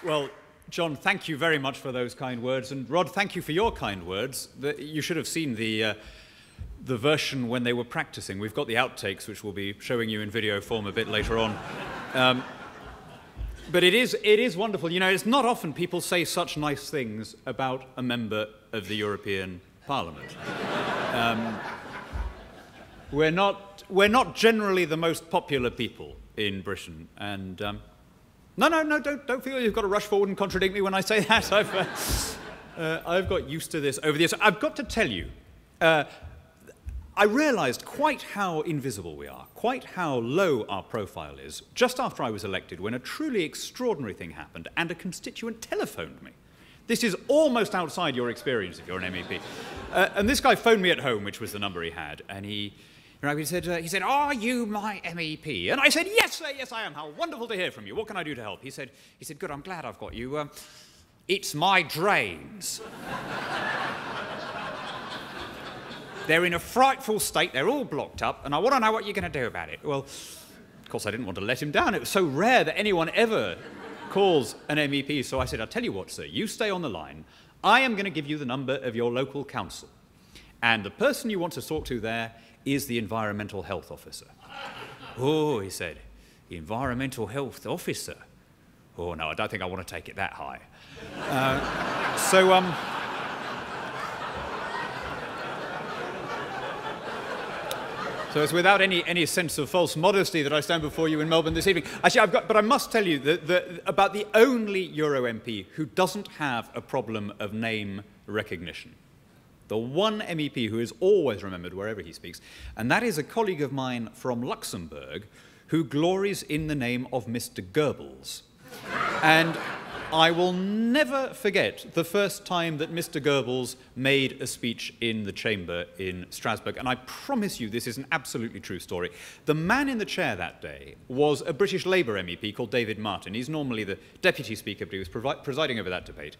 Well, John, thank you very much for those kind words. And Rod, thank you for your kind words. You should have seen the version when they were practicing. We've got the outtakes, which we'll be showing you in video form a bit later on. But it is wonderful. You know, it's not often people say such nice things about a member of the European Parliament. We're not generally the most popular people in Britain, and no, don't feel you've got to rush forward and contradict me when I say that. I've got used to this over the years. I've got to tell you, I realised quite how invisible we are, quite how low our profile is, just after I was elected, when a truly extraordinary thing happened and a constituent telephoned me. This is almost outside your experience if you're an MEP. And this guy phoned me at home, which was the number he had, and he said, "Are you my MEP?" And I said, "Yes, sir, yes, I am. How wonderful to hear from you. What can I do to help?" He said, "Good, I'm glad I've got you. It's my drains. They're in a frightful state. They're all blocked up, and I want to know what you're going to do about it." Well, of course, I didn't want to let him down. It was so rare that anyone ever calls an MEP. So I said, "I'll tell you what, sir. You stay on the line. I am going to give you the number of your local council. And the person you want to talk to there is the environmental health officer." "Oh," he said, "the environmental health officer? Oh, no, I don't think I want to take it that high." So it's without any sense of false modesty that I stand before you in Melbourne this evening. Actually, but I must tell you about the only Euro MP who doesn't have a problem of name recognition. The one MEP who is always remembered wherever he speaks, and that is a colleague of mine from Luxembourg who glories in the name of Mr. Goebbels. And I will never forget the first time that Mr. Goebbels made a speech in the chamber in Strasbourg, and I promise you this is an absolutely true story. The man in the chair that day was a British Labour MEP called David Martin. He's normally the deputy speaker, but he was presiding over that debate.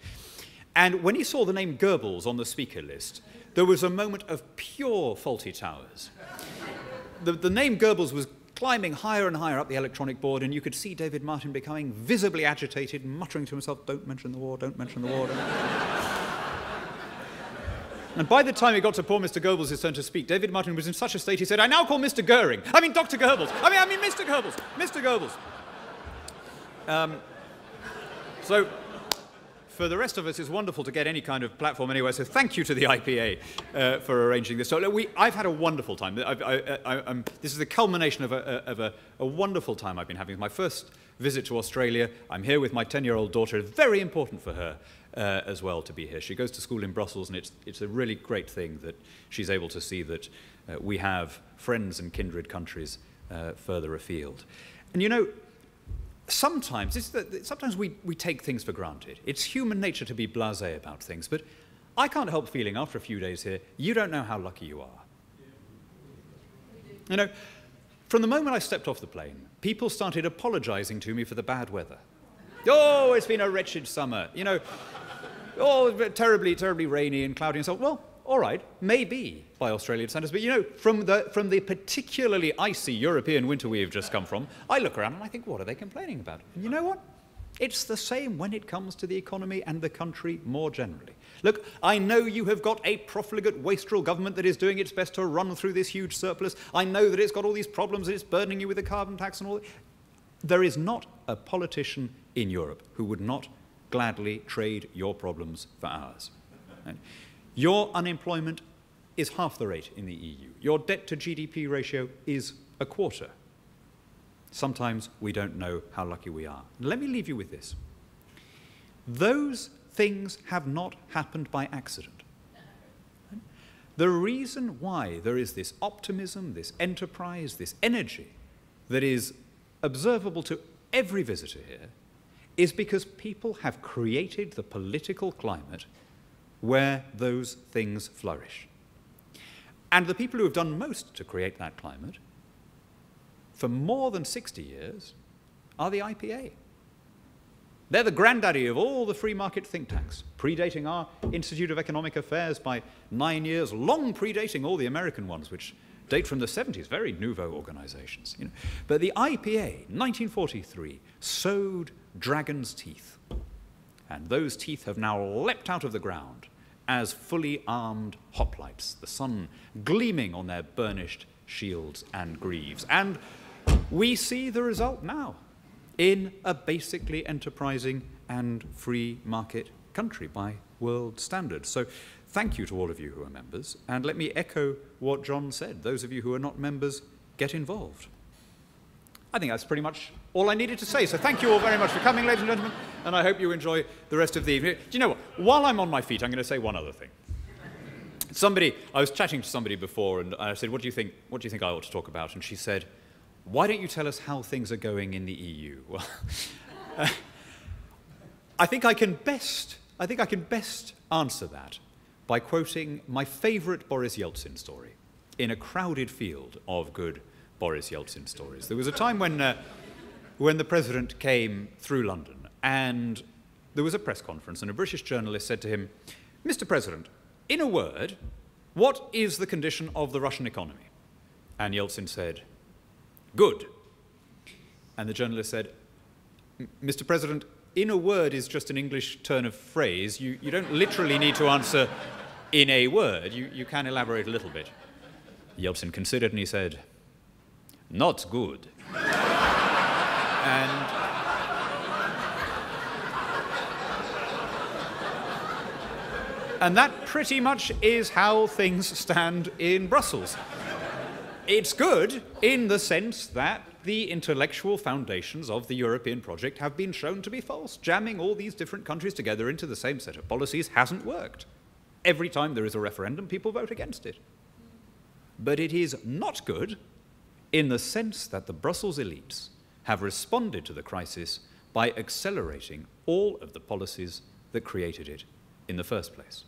And when he saw the name Goebbels on the speaker list, there was a moment of pure Fawlty Towers. The name Goebbels was climbing higher and higher up the electronic board, and you could see David Martin becoming visibly agitated, muttering to himself, "Don't mention the war, don't mention the war." And by the time it got to poor Mr. Goebbels' turn to speak, David Martin was in such a state, he said, "I now call Mr. Goering. I mean, Dr. Goebbels. I mean, Mr. Goebbels. Mr. Goebbels." So, for the rest of us, it's wonderful to get any kind of platform anyway, so thank you to the IPA for arranging this. So I've had a wonderful time. This is the culmination of a wonderful time I've been having. My first visit to Australia. I'm here with my 10-year-old daughter. It's very important for her as well to be here. She goes to school in Brussels, and it's a really great thing that she's able to see that we have friends and kindred countries further afield. And you know, sometimes we take things for granted. It's human nature to be blasé about things, but I can't help feeling after a few days here, you don't know how lucky you are. You know, from the moment I stepped off the plane, people started apologizing to me for the bad weather. "Oh, it's been a wretched summer. You know, oh, terribly, terribly rainy and cloudy," and so on. Well, all right, maybe by Australian standards, but you know, from the particularly icy European winter we have just come from, I look around and I think, what are they complaining about? And you know what? It's the same when it comes to the economy and the country more generally. Look, I know you have got a profligate, wastrel government that is doing its best to run through this huge surplus. I know that it's got all these problems and it's burdening you with the carbon tax and all that. There is not a politician in Europe who would not gladly trade your problems for ours. Right? Your unemployment is half the rate in the EU. Your debt to GDP ratio is a quarter. Sometimes we don't know how lucky we are. Let me leave you with this. Those things have not happened by accident. The reason why there is this optimism, this enterprise, this energy that is observable to every visitor here is because people have created the political climate where those things flourish. And the people who have done most to create that climate for more than 60 years are the IPA. They're the granddaddy of all the free market think tanks, predating our Institute of Economic Affairs by 9 years, long predating all the American ones, which date from the 70s, very nouveau organizations. You know. But the IPA, 1943, sowed dragon's teeth And those teeth have now leapt out of the ground as fully armed hoplites, the sun gleaming on their burnished shields and greaves. And we see the result now in a basically enterprising and free market country by world standards. So thank you to all of you who are members, and let me echo what John said. Those of you who are not members, get involved. I think that's pretty much all I needed to say. So thank you all very much for coming, ladies and gentlemen, and I hope you enjoy the rest of the evening. Do you know what? While I'm on my feet, I'm going to say one other thing. I was chatting to somebody before, and I said, what do you think I ought to talk about? And she said, why don't you tell us how things are going in the EU? Well, I think I can best answer that by quoting my favourite Boris Yeltsin story in a crowded field of good Boris Yeltsin stories. There was a time when the president came through London, and there was a press conference, and a British journalist said to him, Mr. President, in a word, what is the condition of the Russian economy? And Yeltsin said, good. And the journalist said, Mr. President, in a word is just an English turn of phrase. You don't literally need to answer in a word. You can elaborate a little bit. Yeltsin considered and he said, not good. And that pretty much is how things stand in Brussels. It's good in the sense that the intellectual foundations of the European project have been shown to be false. Jamming all these different countries together into the same set of policies hasn't worked. Every time there is a referendum, people vote against it. But it is not good in the sense that the Brussels elites have responded to the crisis by accelerating all of the policies that created it in the first place.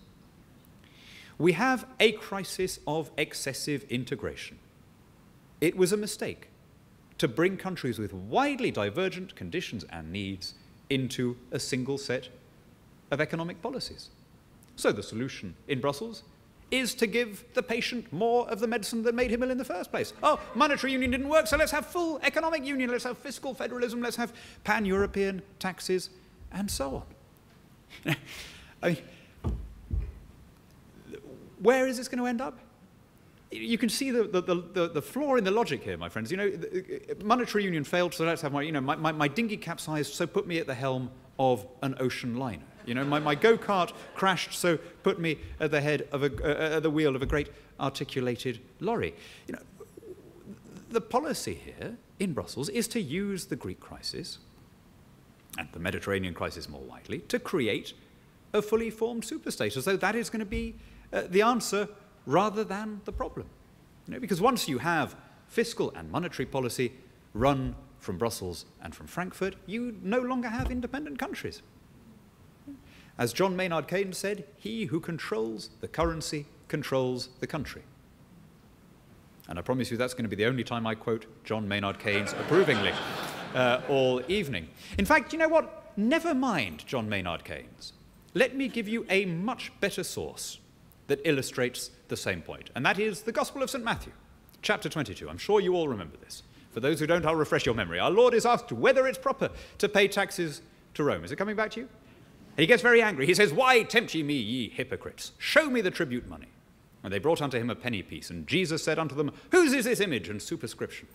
We have a crisis of excessive integration. It was a mistake to bring countries with widely divergent conditions and needs into a single set of economic policies. So the solution in Brussels is to give the patient more of the medicine that made him ill in the first place. Oh, monetary union didn't work, so let's have full economic union, let's have fiscal federalism, let's have pan-European taxes, and so on. I mean, where is this going to end up? You can see the flaw in the logic here, my friends. You know, monetary union failed, so let's have my dinghy capsized, so put me at the helm of an ocean liner. You know, my go-kart crashed, so put me at the head of at the wheel of a great articulated lorry. You know, the policy here in Brussels is to use the Greek crisis and the Mediterranean crisis more widely to create a fully formed superstate, as though that is going to be the answer rather than the problem. You know, because once you have fiscal and monetary policy run from Brussels and from Frankfurt, you no longer have independent countries. As John Maynard Keynes said, he who controls the currency controls the country. And I promise you that's going to be the only time I quote John Maynard Keynes approvingly all evening. In fact, you know what? Never mind John Maynard Keynes. Let me give you a much better source that illustrates the same point, and that is the Gospel of St. Matthew, chapter 22. I'm sure you all remember this. For those who don't, I'll refresh your memory. Our Lord is asked whether it's proper to pay taxes to Rome. Is it coming back to you? And he gets very angry. He says, "Why tempt ye me, ye hypocrites? Show me the tribute money." And they brought unto him a penny piece. And Jesus said unto them, "Whose is this image and superscription?"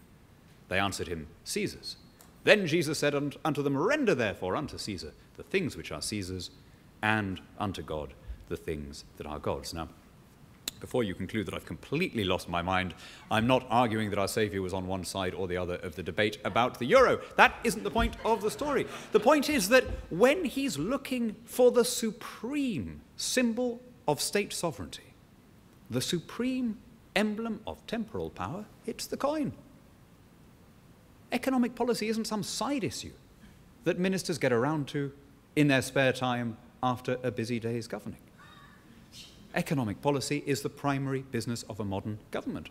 They answered him, "Caesar's." Then Jesus said unto them, "Render therefore unto Caesar the things which are Caesar's, and unto God the things that are God's." Now, before you conclude that I've completely lost my mind, I'm not arguing that our Saviour was on one side or the other of the debate about the euro. That isn't the point of the story. The point is that when he's looking for the supreme symbol of state sovereignty, the supreme emblem of temporal power, it's the coin. Economic policy isn't some side issue that ministers get around to in their spare time after a busy day's governing. Economic policy is the primary business of a modern government.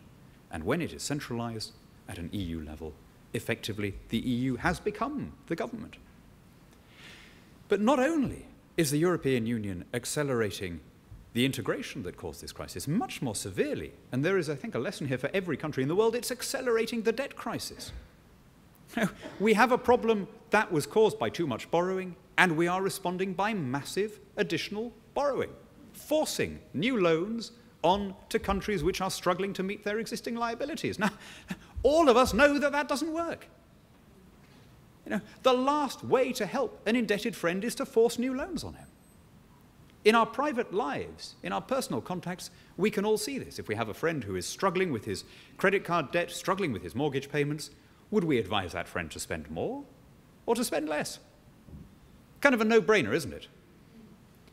And when it is centralized at an EU level, effectively the EU has become the government. But not only is the European Union accelerating the integration that caused this crisis much more severely, and there is, I think, a lesson here for every country in the world, it's accelerating the debt crisis. Now, we have a problem that was caused by too much borrowing And we are responding by massive additional borrowing, forcing new loans on to countries which are struggling to meet their existing liabilities. Now, all of us know that that doesn't work. You know, the last way to help an indebted friend is to force new loans on him. In our private lives, in our personal contacts, we can all see this. If we have a friend who is struggling with his credit card debt, struggling with his mortgage payments, would we advise that friend to spend more or to spend less? Kind of a no-brainer, isn't it?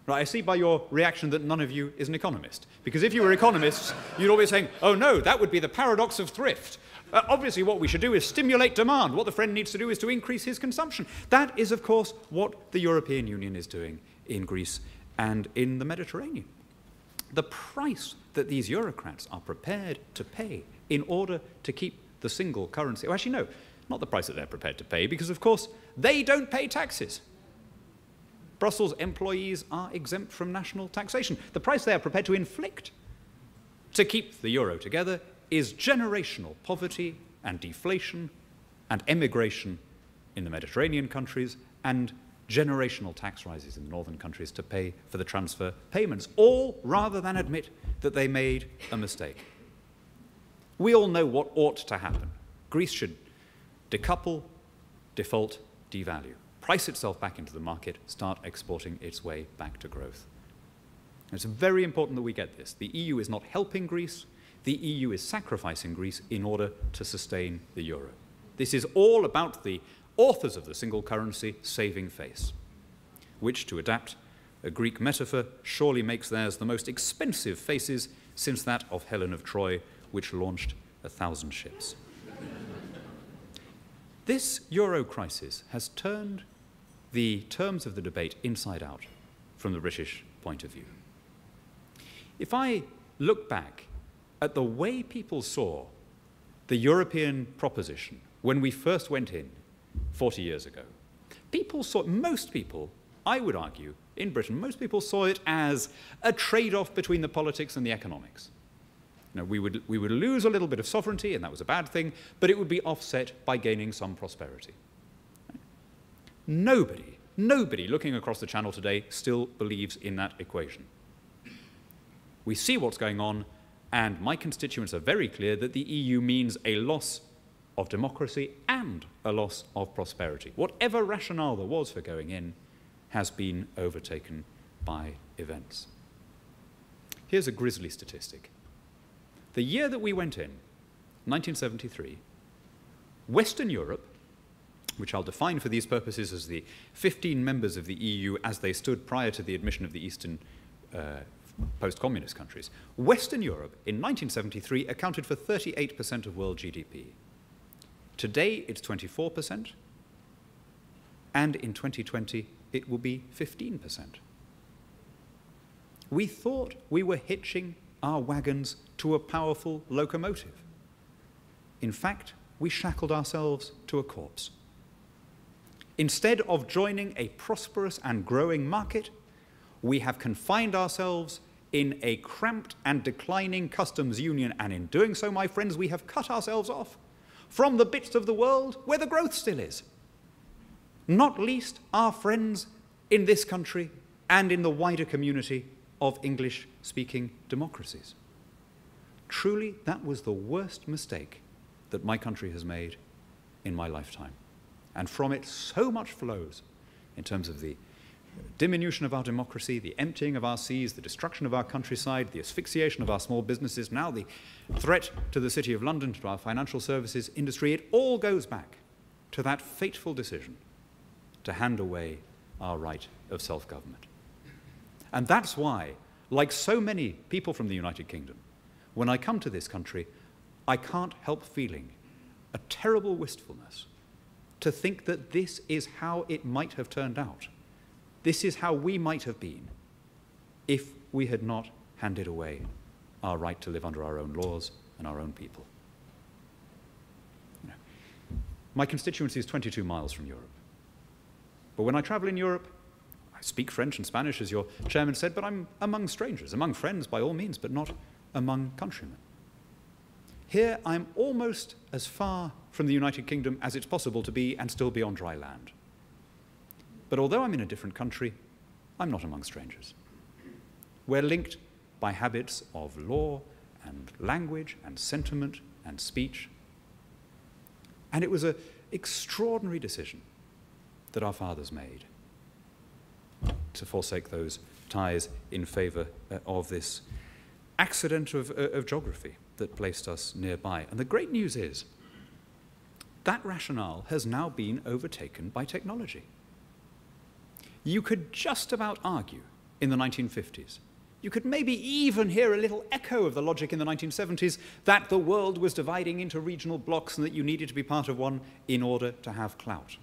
Right, I see by your reaction that none of you is an economist. Because if you were economists, you'd always saying, oh no, that would be the paradox of thrift. Obviously, what we should do is stimulate demand. What the friend needs to do is to increase his consumption. That is, of course, what the European Union is doing in Greece and in the Mediterranean. The price that these Eurocrats are prepared to pay in order to keep the single currency, well, actually, no, not the price that they're prepared to pay, because, of course, they don't pay taxes. Brussels employees are exempt from national taxation. The price they are prepared to inflict to keep the euro together is generational poverty and deflation and emigration in the Mediterranean countries and generational tax rises in the northern countries to pay for the transfer payments, all rather than admit that they made a mistake. We all know what ought to happen. Greece should decouple, default, devalue, price itself back into the market, start exporting its way back to growth. It's very important that we get this. The EU is not helping Greece. The EU is sacrificing Greece in order to sustain the euro. This is all about the authors of the single currency saving face, which, to adapt a Greek metaphor, surely makes theirs the most expensive faces since that of Helen of Troy, which launched 1,000 ships. This euro crisis has turned the terms of the debate inside out from the British point of view. If I look back at the way people saw the European proposition when we first went in 40 years ago, most people, I would argue, in Britain, most people saw it as a trade-off between the politics and the economics. You know, we would lose a little bit of sovereignty, and that was a bad thing, but it would be offset by gaining some prosperity. Nobody looking across the channel today still believes in that equation. We see what's going on, and my constituents are very clear that the EU means a loss of democracy and a loss of prosperity. Whatever rationale there was for going in has been overtaken by events. Here's a grisly statistic. The year that we went in, 1973, Western Europe, which I'll define for these purposes as the 15 members of the EU as they stood prior to the admission of the Eastern post-communist countries, Western Europe in 1973 accounted for 38% of world GDP. Today it's 24%, and in 2020 it will be 15%. We thought we were hitching our wagons to a powerful locomotive. In fact, we shackled ourselves to a corpse. Instead of joining a prosperous and growing market, we have confined ourselves in a cramped and declining customs union, and in doing so, my friends, we have cut ourselves off from the bits of the world where the growth still is. Not least our friends in this country and in the wider community of English-speaking democracies. Truly, that was the worst mistake that my country has made in my lifetime. And from it, so much flows in terms of the diminution of our democracy, the emptying of our seas, the destruction of our countryside, the asphyxiation of our small businesses, now the threat to the City of London, to our financial services industry. It all goes back to that fateful decision to hand away our right of self-government. And that's why, like so many people from the United Kingdom, when I come to this country, I can't help feeling a terrible wistfulness to think that this is how it might have turned out. This is how we might have been if we had not handed away our right to live under our own laws and our own people. You know, my constituency is 22 miles from Europe. But when I travel in Europe, I speak French and Spanish, as your chairman said, but I'm among strangers, among friends by all means, but not among countrymen. Here I'm almost as far from the United Kingdom as it's possible to be and still be on dry land. But although I'm in a different country, I'm not among strangers. We're linked by habits of law and language and sentiment and speech. And it was an extraordinary decision that our fathers made to forsake those ties in favour of this accident of geography that placed us nearby. And the great news is that rationale has now been overtaken by technology. You could just about argue in the 1950s, you could maybe even hear a little echo of the logic in the 1970s that the world was dividing into regional blocks and that you needed to be part of one in order to have clout.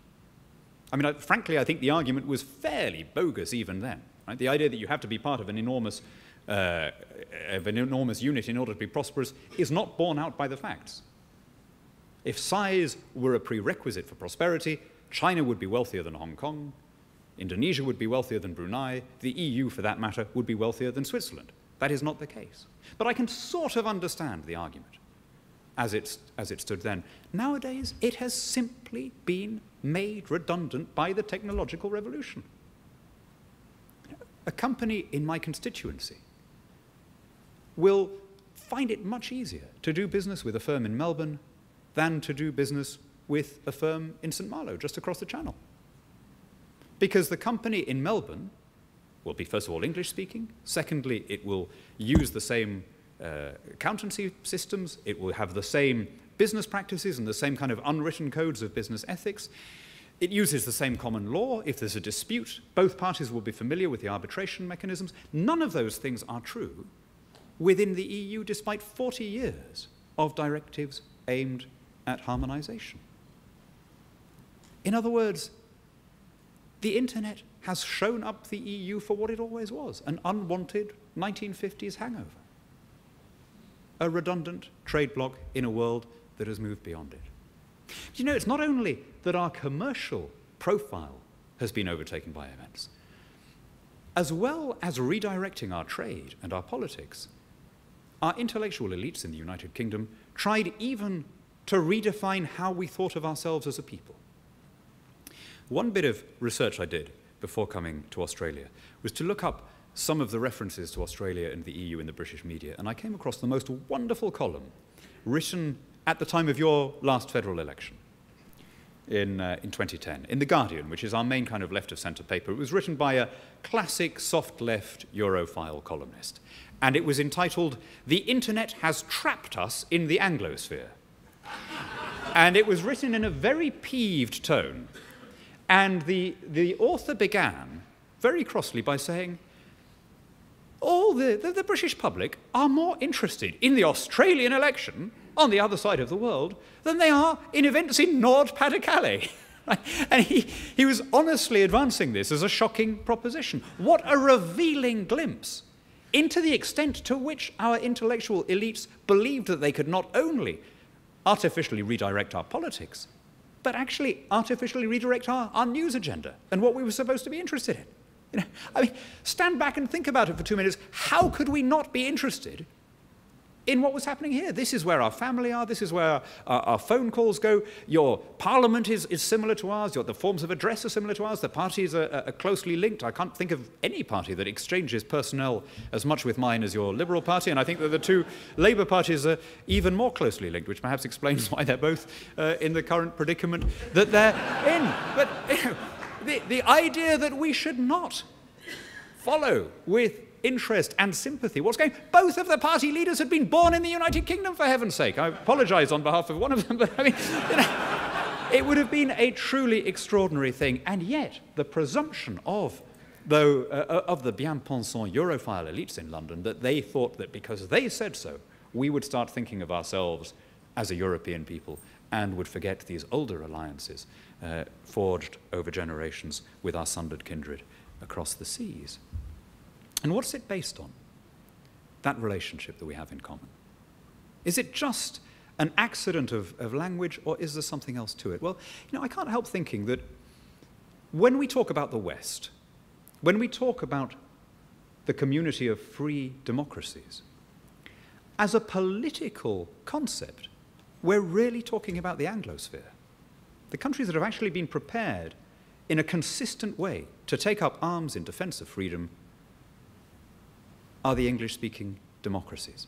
I mean, frankly, I think the argument was fairly bogus even then. Right? The idea that you have to be part of an enormous unit in order to be prosperous is not borne out by the facts. If size were a prerequisite for prosperity, China would be wealthier than Hong Kong, Indonesia would be wealthier than Brunei, the EU, for that matter, would be wealthier than Switzerland. That is not the case. But I can sort of understand the argument as it stood then. Nowadays, it has simply been made redundant by the technological revolution. A company in my constituency will find it much easier to do business with a firm in Melbourne than to do business with a firm in St. Malo, just across the channel. Because the company in Melbourne will be, first of all, English-speaking. Secondly, it will use the same accountancy systems. It will have the same business practices and the same kind of unwritten codes of business ethics. It uses the same common law. If there's a dispute, both parties will be familiar with the arbitration mechanisms. None of those things are true within the EU, despite 40 years of directives aimed at harmonization. In other words, the internet has shown up the EU for what it always was, an unwanted 1950s hangover. A redundant trade bloc in a world that has moved beyond it. You know, it's not only that our commercial profile has been overtaken by events. As well as redirecting our trade and our politics, our intellectual elites in the United Kingdom tried even to redefine how we thought of ourselves as a people. One bit of research I did before coming to Australia was to look up some of the references to Australia and the EU in the British media, and I came across the most wonderful written at the time of your last federal election in 2010, in The Guardian, which is our main kind of left-of-centre paper. It was written by a classic soft-left Europhile columnist, and it was entitled, "The Internet Has Trapped Us in the Anglosphere." And it was written in a very peeved tone. And the author began very crossly by saying, the British public are more interested in the Australian election on the other side of the world than they are in events in Nord-Pas-de-Calais. And he was honestly advancing this as a shocking proposition. What a revealing glimpse into the extent to which our intellectual elites believed that they could not only artificially redirect our politics, but actually artificially redirect our news agenda and what we were supposed to be interested in. You know, I mean, stand back and think about it for 2 minutes. How could we not be interested in what was happening here? This is where our family are. This is where our phone calls go. Your parliament is similar to ours. The forms of address are similar to ours. The parties are closely linked. I can't think of any party that exchanges personnel as much with mine as your Liberal Party, and I think that the two Labour parties are even more closely linked, which perhaps explains why they're both in the current predicament that they're in. But the idea that we should not follow with interest and sympathy what's going on. Both of the party leaders had been born in the United Kingdom, for heaven's sake. I apologise on behalf of one of them, but I mean, it would have been a truly extraordinary thing. And yet, the presumption of the bien-pensant Europhile elites in London that they thought that because they said so, we would start thinking of ourselves as a European people and would forget these older alliances forged over generations with our sundered kindred across the seas. And what's it based on, that relationship that we have in common? Is it just an accident of language, or is there something else to it? Well, you know, I can't help thinking that when we talk about the West, when we talk about the community of free democracies, as a political concept, we're really talking about the Anglosphere, the countries that have actually been prepared in a consistent way to take up arms in defense of freedom are the English-speaking democracies.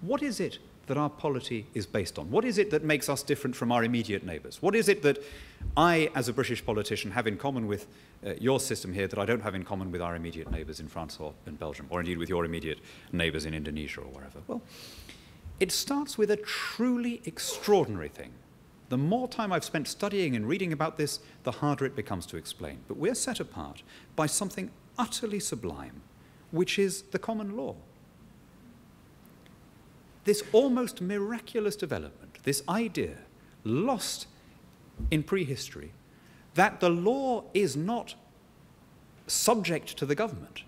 What is it that our polity is based on? What is it that makes us different from our immediate neighbours? What is it that I, as a British politician, have in common with your system here that I don't have in common with our immediate neighbours in France or in Belgium, or indeed with your immediate neighbours in Indonesia or wherever? Well, it starts with a truly extraordinary thing. The more time I've spent studying and reading about this, the harder it becomes to explain. But we're set apart by something utterly sublime, which is the common law. This almost miraculous development, this idea, lost in prehistory, that the law is not subject to the government,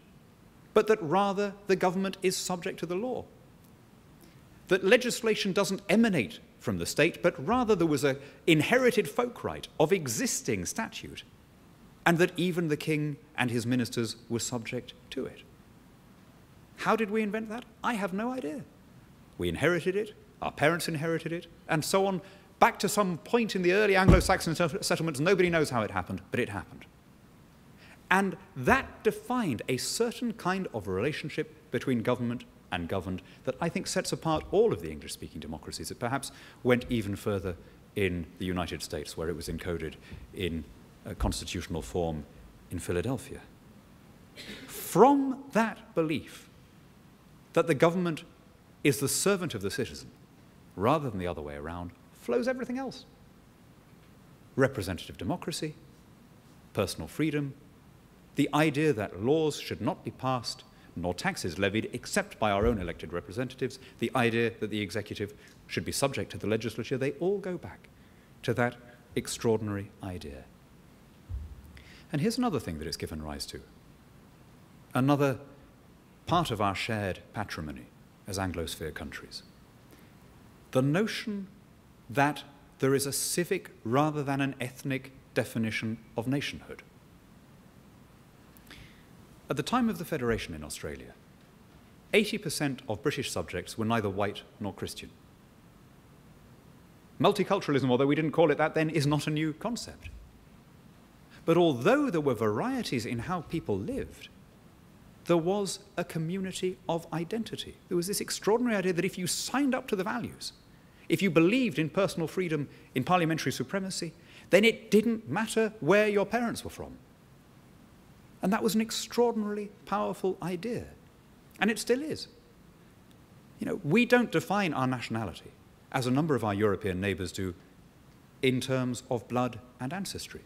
but that rather the government is subject to the law. That legislation doesn't emanate from the state, but rather there was an inherited folk right of existing statute, and that even the king and his ministers were subject to it. How did we invent that? I have no idea. We inherited it, our parents inherited it, and so on, back to some point in the early Anglo-Saxon settlements. Nobody knows how it happened, but it happened. And that defined a certain kind of relationship between government and governed that I think sets apart all of the English-speaking democracies. It perhaps went even further in the United States, where it was encoded in a constitutional form in Philadelphia. From that belief that the government is the servant of the citizen, rather than the other way around, flows everything else. Representative democracy, personal freedom, the idea that laws should not be passed nor taxes levied except by our own elected representatives, the idea that the executive should be subject to the legislature, they all go back to that extraordinary idea. And here's another thing that it's given rise to. Another part of our shared patrimony as Anglosphere countries. The notion that there is a civic rather than an ethnic definition of nationhood. At the time of the Federation in Australia, 80% of British subjects were neither white nor Christian. Multiculturalism, although we didn't call it that then, is not a new concept. But although there were varieties in how people lived, there was a community of identity. There was this extraordinary idea that if you signed up to the values, if you believed in personal freedom, in parliamentary supremacy, then it didn't matter where your parents were from. And that was an extraordinarily powerful idea. And it still is. You know, we don't define our nationality, as a number of our European neighbours do, in terms of blood and ancestry,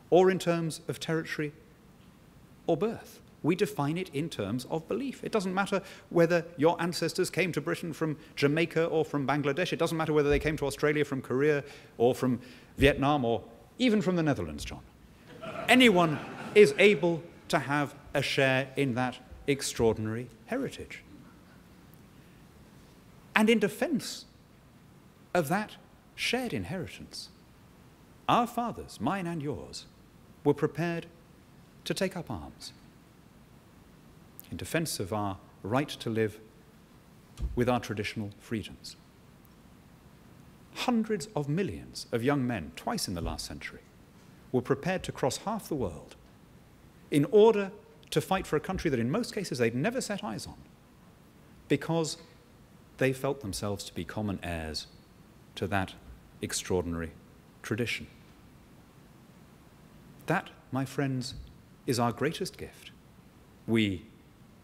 or in terms of territory or birth. We define it in terms of belief. It doesn't matter whether your ancestors came to Britain from Jamaica or from Bangladesh. It doesn't matter whether they came to Australia from Korea or from Vietnam or even from the Netherlands, John. Anyone is able to have a share in that extraordinary heritage. And in defense of that shared inheritance, our fathers, mine and yours, were prepared to take up arms in defense of our right to live with our traditional freedoms. Hundreds of millions of young men, twice in the last century, were prepared to cross half the world in order to fight for a country that in most cases they'd never set eyes on, because they felt themselves to be common heirs to that extraordinary tradition. That, my friends, is our greatest gift, we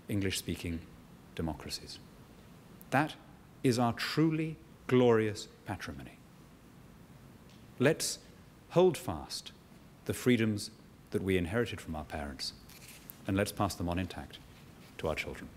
English-speaking democracies. That is our truly glorious patrimony. Let's hold fast the freedoms that we inherited from our parents, and let's pass them on intact to our children.